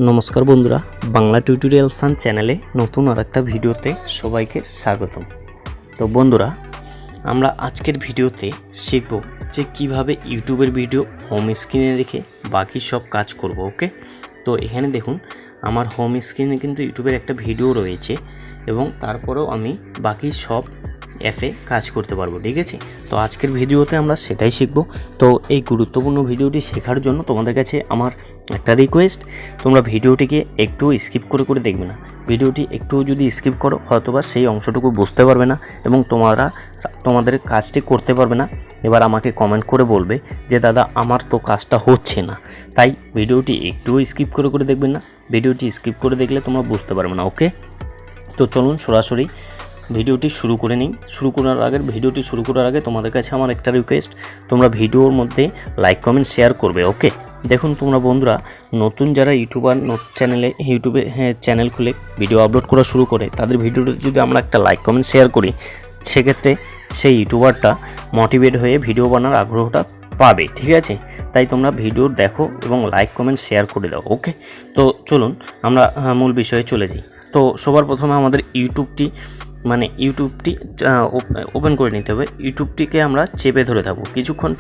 নমস্কার বন্ধুরা, বাংলা টিউটোরিয়াল সান চ্যানেলে নতুন আর একটা ভিডিওতে সবাইকে স্বাগতম। তো বন্ধুরা, আমরা আজকের ভিডিওতে শিখব যে কিভাবে ইউটিউবের ভিডিও হোম স্ক্রিনে রেখে বাকি সব কাজ করব। ওকে, তো এখানে দেখুন আমার হোম স্ক্রিনে কিন্তু ইউটিউবের একটা ভিডিও রয়েছে এবং তারপরেও আমি বাকি সব অ্যাপে কাজ করতে পারবো। ঠিক আছে, তো আজকের ভিডিওতে আমরা সেটাই শিখব। তো এই গুরুত্বপূর্ণ ভিডিওটি শেখার জন্য তোমাদের কাছে আমার একটা রিকোয়েস্ট, তোমরা ভিডিওটিকে একটু স্কিপ করে দেখবে না। ভিডিওটি একটু যদি স্কিপ করো হয়তোবা সেই অংশটুকু বুঝতে পারবে না এবং তোমাদের কাজটি করতে পারবে না। এবার আমাকে কমেন্ট করে বলবে যে দাদা আমার তো কাজটা হচ্ছে না। তাই ভিডিওটি একটু স্কিপ করে দেখবেন না। ভিডিওটি স্কিপ করে দেখলে তোমরা বুঝতে পারবে না। ওকে, তো চলুন সরাসরি ভিডিওটি শুরু করে নিই। ভিডিওটি শুরু করার আগে তোমাদের কাছে আমার একটা রিকোয়েস্ট, তোমরা ভিডিওর মধ্যে লাইক কমেন্ট শেয়ার করবে। ওকে, দেখুন তোমরা বন্ধুরা নতুন যারা ইউটিউবে চ্যানেল খুলে ভিডিও আপলোড করা শুরু করে, তাদের ভিডিওতে যদি আমরা একটা লাইক কমেন্ট শেয়ার করি, সেক্ষেত্রে সেই ইউটিউবারটা মোটিভেট হয়ে ভিডিও বানার আগ্রহটা পাবে। ঠিক আছে, তাই তোমরা ভিডিও দেখো এবং লাইক কমেন্ট শেয়ার করে দাও। ওকে, তো চলুন আমরা মূল বিষয়ে চলে যাই। তো সবার প্রথমে আমাদের ইউটিউবটি ওপেন করে নিতে হবে। ইউটিউবটিকে আমরা চেপে ধরে থাকবো, কিছুক্ষণ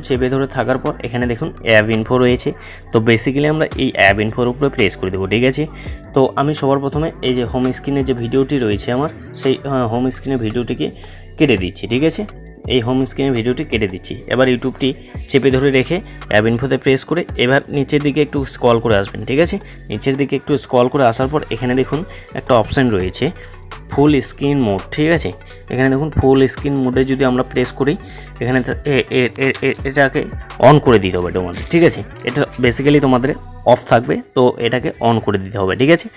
চেপে ধরে থাকার পর এখানে দেখুন অ্যাপ ইনফো রয়েছে। তো বেসিক্যালি আমরা এই অ্যাপ ইনফোর উপরে প্রেস করে দেবো। ঠিক আছে, তো আমি সবার প্রথমে এই যে হোম স্ক্রিনে যে ভিডিওটি রয়েছে আমার, সেই হোম স্ক্রিনে ভিডিওটিকে কেটে দিচ্ছি। ঠিক আছে, এই হোম স্ক্রিনে ভিডিওটি কেটে দিচ্ছি। এবার ইউটিউবটি চেপে ধরে রেখে অ্যাপ ইনফোতে প্রেস করে এবার নিচের দিকে একটু স্ক্রল করে আসবেন। ঠিক আছে, নিচের দিকে একটু স্ক্রল করে আসার পর এখানে দেখুন একটা অপশান রয়েছে ফুল স্ক্রিন মোড। ঠিক আছে, এখানে দেখুন ফুল স্ক্রিন মোডে যদি আমরা প্রেস করি, এখানে এটাকে অন করে দিতে হবে তোমাদের। ঠিক আছে, এটা বেসিক্যালি তোমাদের অফ থাকবে, তো এটাকে অন করে দিতে হবে। ঠিক আছে,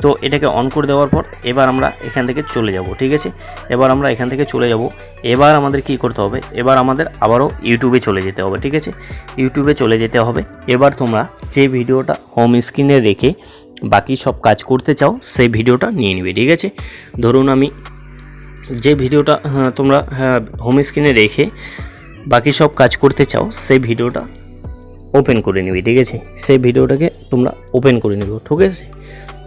তো এটাকে অন করে দেওয়ার পর এবার আমরা এখান থেকে চলে যাব। ঠিক আছে, এবার আমরা এখান থেকে চলে যাব। এবার আমাদের কি করতে হবে, এবার আমাদের আবারও ইউটিউবে চলে যেতে হবে। ঠিক আছে, ইউটিউবে চলে যেতে হবে। এবার তোমরা যে ভিডিওটা হোম স্ক্রিনে রেখে বাকি সব কাজ করতে চাও সেই ভিডিওটা নিয়ে নিবে। ঠিক আছে, ধরুন আমি যে ভিডিওটা তোমরা হোম স্ক্রিনে রেখে বাকি সব কাজ করতে চাও সেই ভিডিওটা ওপেন করে নিবি। ঠিক আছে, সেই ভিডিওটাকে তোমরা ওপেন করে নেবে। ঠিক আছে,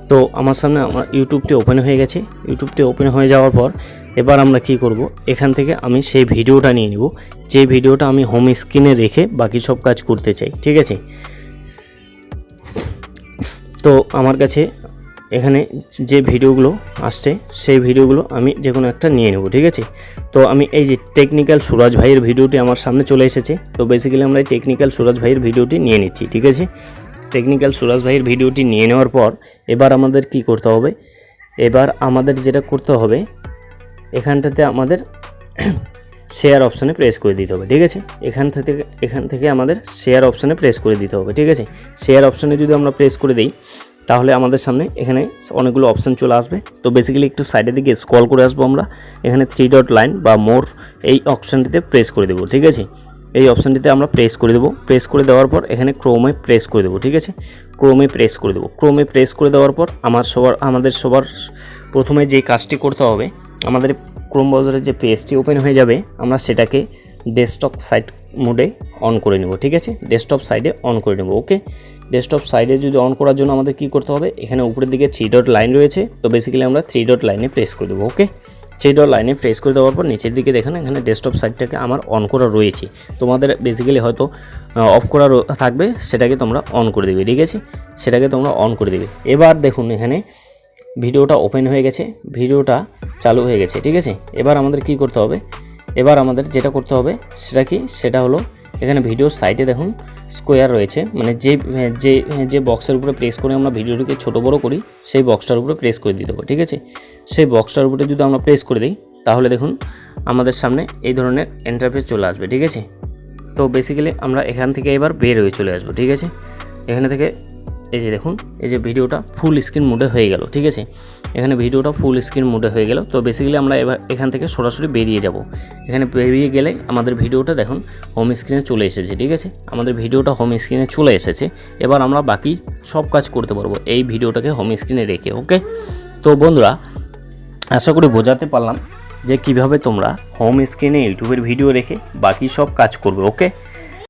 তো আমার সামনে আমার ইউটিউবটি ওপেন হয়ে গেছে। ইউটিউবটি ওপেন হয়ে যাওয়ার পর এবার আমরা কি করব, এখান থেকে আমি সেই ভিডিওটা নিয়ে নিব যে ভিডিওটা আমি হোম স্ক্রিনে রেখে বাকি সব কাজ করতে চাই। ঠিক আছে, তো আমার কাছে এখানে যে ভিডিওগুলো আসছে সেই ভিডিওগুলো আমি যে কোনো একটা নিয়ে নেব। ঠিক আছে, তো আমি এই যে টেকনিক্যাল সুরাজ ভাইয়ের ভিডিওটি আমার সামনে চলে এসেছে। তো বেসিক্যালি আমরা এই টেকনিক্যাল সুরাজ ভাইয়ের ভিডিওটি নিয়ে নিচ্ছি। ঠিক আছে, টেকনিক্যাল সুরাজ ভাইয়ের ভিডিওটি নিয়ে নেওয়ার পর এবার আমাদের কি করতে হবে, এবার আমাদের যেটা করতে হবে, এখানটাতে আমাদের শেয়ার অপশানে প্রেস করে দিতে হবে। ঠিক আছে, এখান থেকে আমাদের শেয়ার অপশানে প্রেস করে দিতে হবে। ঠিক আছে, শেয়ার অপশানে যদি আমরা প্রেস করে দিই তাহলে আমাদের সামনে এখানে অনেকগুলো অপশান চলে আসবে। তো বেসিক্যালি একটু সাইডের দিকে স্ক্রল করে আসবো আমরা, এখানে 3 ডট লাইন বা মোর এই অপশানটিতে প্রেস করে দেবো। ঠিক আছে, এই অপশানটিতে আমরা প্রেস করে দেবো। প্রেস করে দেওয়ার পর এখানে ক্রোমে প্রেস করে দেবো। ঠিক আছে, ক্রোমে প্রেস করে দেবো। ক্রোমে প্রেস করে দেওয়ার পর আমাদের সবার প্রথমে যে কাজটি করতে হবে, আমাদের ক্রোম ব্রাউজারের যে পেজটি ওপেন হয়ে যাবে আমরা সেটাকে ডেস্কটপ সাইড মোডে অন করে নেব। ঠিক আছে, ডেস্কটপ সাইডে অন করে নেব। ওকে, ডেস্কটপ সাইডে যদি অন করার জন্য আমাদের কি করতে হবে, এখানে উপরের দিকে 3 ডট লাইন রয়েছে। তো বেসিক্যালি আমরা 3 ডট লাইনে প্রেস করে দেবো। ওকে, 3 ডট লাইনে প্রেস করে দেওয়ার পর নিচের দিকে দেখেন এখানে ডেস্কটপ সাইডটাকে আমার অন করা রয়েছে। তোমাদের বেসিক্যালি হয়তো অফ করা থাকবে, সেটাকে তোমরা অন করে দেবে। ঠিক আছে, সেটাকে তোমরা অন করে দেবে। এবার দেখুন এখানে ভিডিওটা ওপেন হয়ে গেছে, ভিডিওটা চালু হয়ে গেছে। ঠিক আছে, এবার আমাদের কি করতে হবে, এবার আমাদের যেটা করতে হবে সেটা হলো এখানে ভিডিওর সাইডে দেখুন স্কোয়ার রয়েছে, মানে যে বক্সের উপরে প্রেস করে আমরা ভিডিওটিকে ছোটো বড়ো করি সেই বক্সটার উপরে প্রেস করে দিতে হবে। ঠিক আছে, সেই বক্সটার উপরে যদি আমরা প্রেস করে দিই তাহলে দেখুন আমাদের সামনে এই ধরনের ইন্টারফেস চলে আসবে। ঠিক আছে, তো বেসিক্যালি আমরা এখান থেকে এবার বের হয়ে চলে আসবো। ঠিক আছে, এখানে থেকে এই যে দেখুন এই যে ভিডিওটা ফুল স্ক্রিন মোডে হয়ে গেল। ঠিক আছে, এখানে ভিডিওটা ফুল স্ক্রিন মোডে হয়ে গেল। তো বেসিক্যালি আমরা এবার এখান থেকে সরাসরি বেরিয়ে যাব। এখানে বেরিয়ে গেলে আমাদের ভিডিওটা দেখুন হোম স্ক্রিনে চলে এসেছে। ঠিক আছে, আমাদের ভিডিওটা হোম স্ক্রিনে চলে এসেছে। এবার আমরা বাকি সব কাজ করতে পারবো এই ভিডিওটাকে হোম স্ক্রিনে রেখে। ওকে, তো বন্ধুরা আশা করি বোঝাতে পারলাম যে কিভাবে তোমরা হোম স্ক্রিনে ইউটিউবের ভিডিও রেখে বাকি সব কাজ করবে। ওকে।